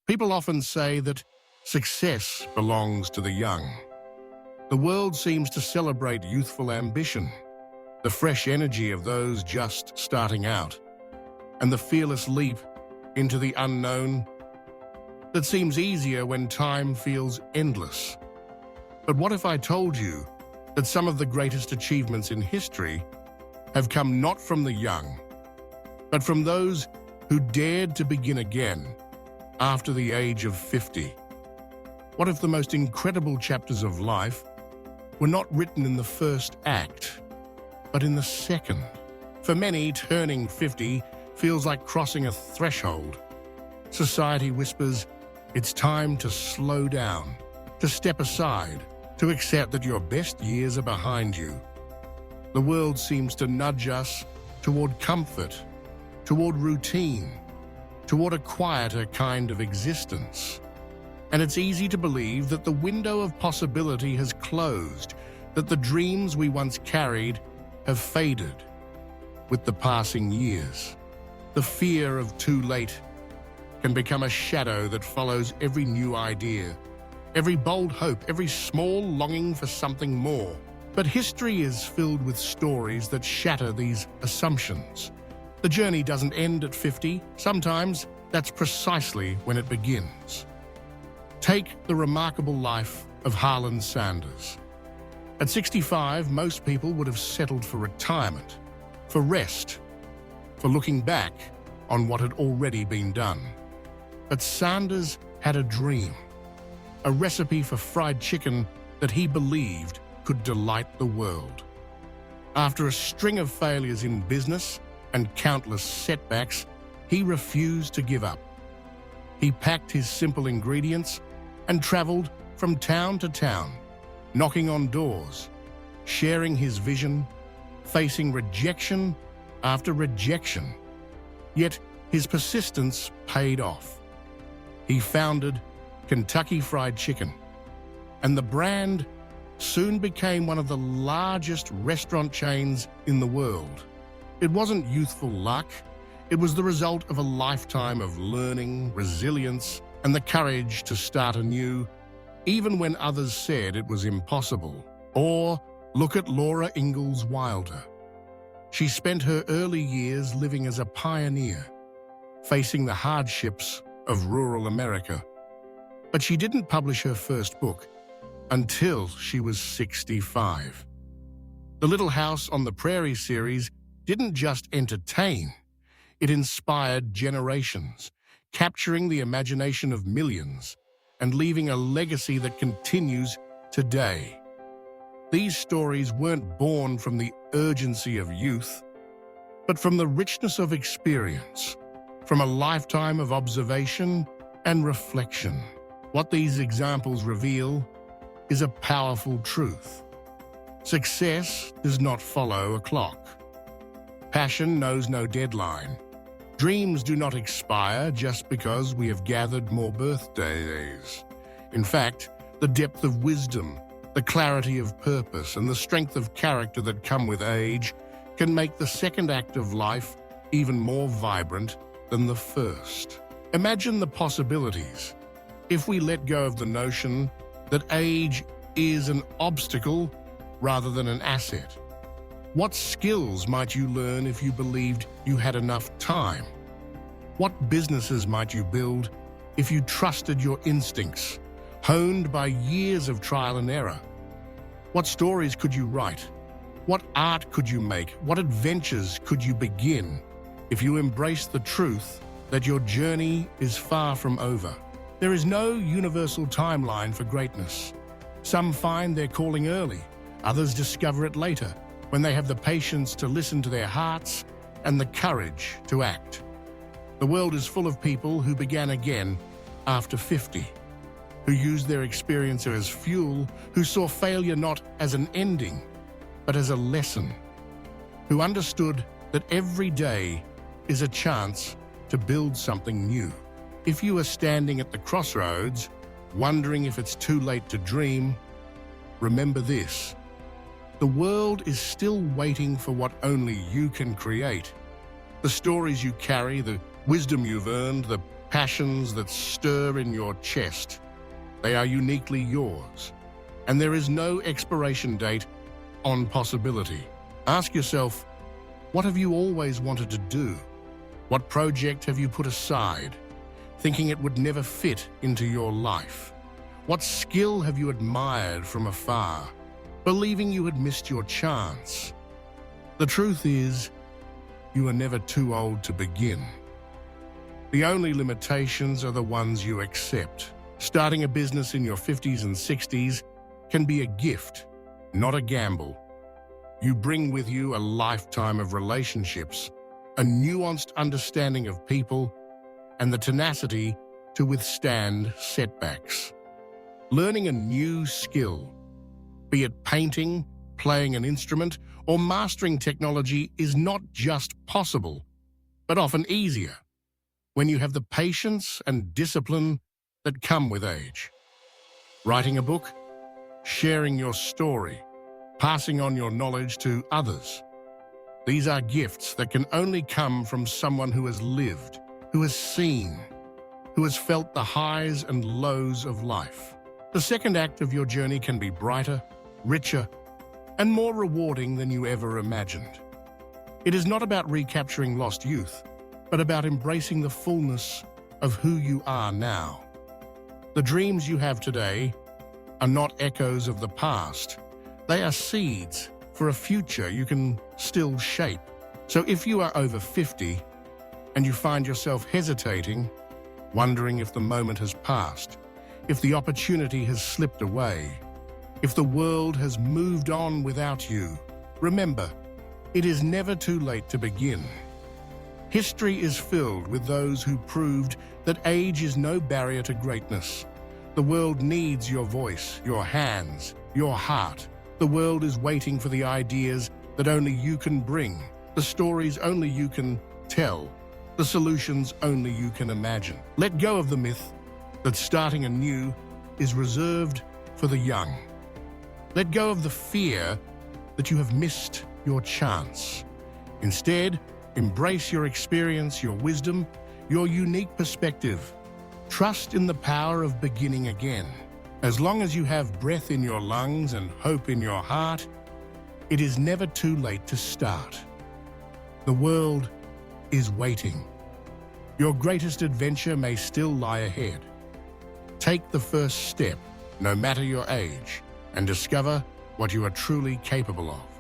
People often say that success belongs to the young. The world seems to celebrate youthful ambition, the fresh energy of those just starting out, and the fearless leap into the unknown that seems easier when time feels endless. But what if I told you that some of the greatest achievements in history have come not from the young, but from those who dared to begin again after the age of 50? What if the most incredible chapters of life were not written in the first act, but in the second? For many, turning 50 feels like crossing a threshold. Society whispers, it's time to slow down, to step aside, to accept that your best years are behind you. The world seems to nudge us toward comfort, toward routine, toward a quieter kind of existence. And it's easy to believe that the window of possibility has closed, that the dreams we once carried have faded with the passing years. The fear of too late can become a shadow that follows every new idea, every bold hope, every small longing for something more. But history is filled with stories that shatter these assumptions. The journey doesn't end at 50. Sometimes that's precisely when it begins. Take the remarkable life of Harlan Sanders. At 65, most people would have settled for retirement, for rest, for looking back on what had already been done. But Sanders had a dream, a recipe for fried chicken that he believed could delight the world. After a string of failures in business and countless setbacks, he refused to give up. He packed his simple ingredients and traveled from town to town, knocking on doors, sharing his vision, facing rejection after rejection. Yet his persistence paid off. He founded Kentucky Fried Chicken, and the brand soon became one of the largest restaurant chains in the world. It wasn't youthful luck. It was the result of a lifetime of learning, resilience, and the courage to start anew, even when others said it was impossible. Or look at Laura Ingalls Wilder. She spent her early years living as a pioneer, facing the hardships of rural America. But she didn't publish her first book until she was 65. The Little House on the Prairie series didn't just entertain, it inspired generations, capturing the imagination of millions and leaving a legacy that continues today. These stories weren't born from the urgency of youth, but from the richness of experience, from a lifetime of observation and reflection. What these examples reveal is a powerful truth. Success does not follow a clock. Passion knows no deadline. Dreams do not expire just because we have gathered more birthdays. In fact, the depth of wisdom, the clarity of purpose, and the strength of character that come with age can make the second act of life even more vibrant than the first. Imagine the possibilities if we let go of the notion that age is an obstacle rather than an asset. What skills might you learn if you believed you had enough time? What businesses might you build if you trusted your instincts, honed by years of trial and error? What stories could you write? What art could you make? What adventures could you begin if you embraced the truth that your journey is far from over? There is no universal timeline for greatness. Some find their calling early, others discover it later, when they have the patience to listen to their hearts and the courage to act. The world is full of people who began again after 50, who used their experience as fuel, who saw failure not as an ending, but as a lesson, who understood that every day is a chance to build something new. If you are standing at the crossroads, wondering if it's too late to dream, remember this. The world is still waiting for what only you can create. The stories you carry, the wisdom you've earned, the passions that stir in your chest. They are uniquely yours, and there is no expiration date on possibility. Ask yourself, what have you always wanted to do? What project have you put aside, thinking it would never fit into your life? What skill have you admired from afar, believing you had missed your chance? The truth is, you are never too old to begin. The only limitations are the ones you accept. Starting a business in your 50s and 60s can be a gift, not a gamble. You bring with you a lifetime of relationships, a nuanced understanding of people, and the tenacity to withstand setbacks. Learning a new skill, be it painting, playing an instrument, or mastering technology, is not just possible, but often easier when you have the patience and discipline that come with age. Writing a book, sharing your story, passing on your knowledge to others. These are gifts that can only come from someone who has lived, who has seen, who has felt the highs and lows of life. The second act of your journey can be brighter, richer, and more rewarding than you ever imagined. It is not about recapturing lost youth, but about embracing the fullness of who you are now. The dreams you have today are not echoes of the past. They are seeds for a future you can still shape. So if you are over 50 and you find yourself hesitating, wondering if the moment has passed, if the opportunity has slipped away, if the world has moved on without you, remember, it is never too late to begin. History is filled with those who proved that age is no barrier to greatness. The world needs your voice, your hands, your heart. The world is waiting for the ideas that only you can bring, the stories only you can tell, the solutions only you can imagine. Let go of the myth that starting anew is reserved for the young. Let go of the fear that you have missed your chance. Instead, embrace your experience, your wisdom, your unique perspective. Trust in the power of beginning again. As long as you have breath in your lungs and hope in your heart, it is never too late to start. The world is waiting. Your greatest adventure may still lie ahead. Take the first step, no matter your age, and discover what you are truly capable of.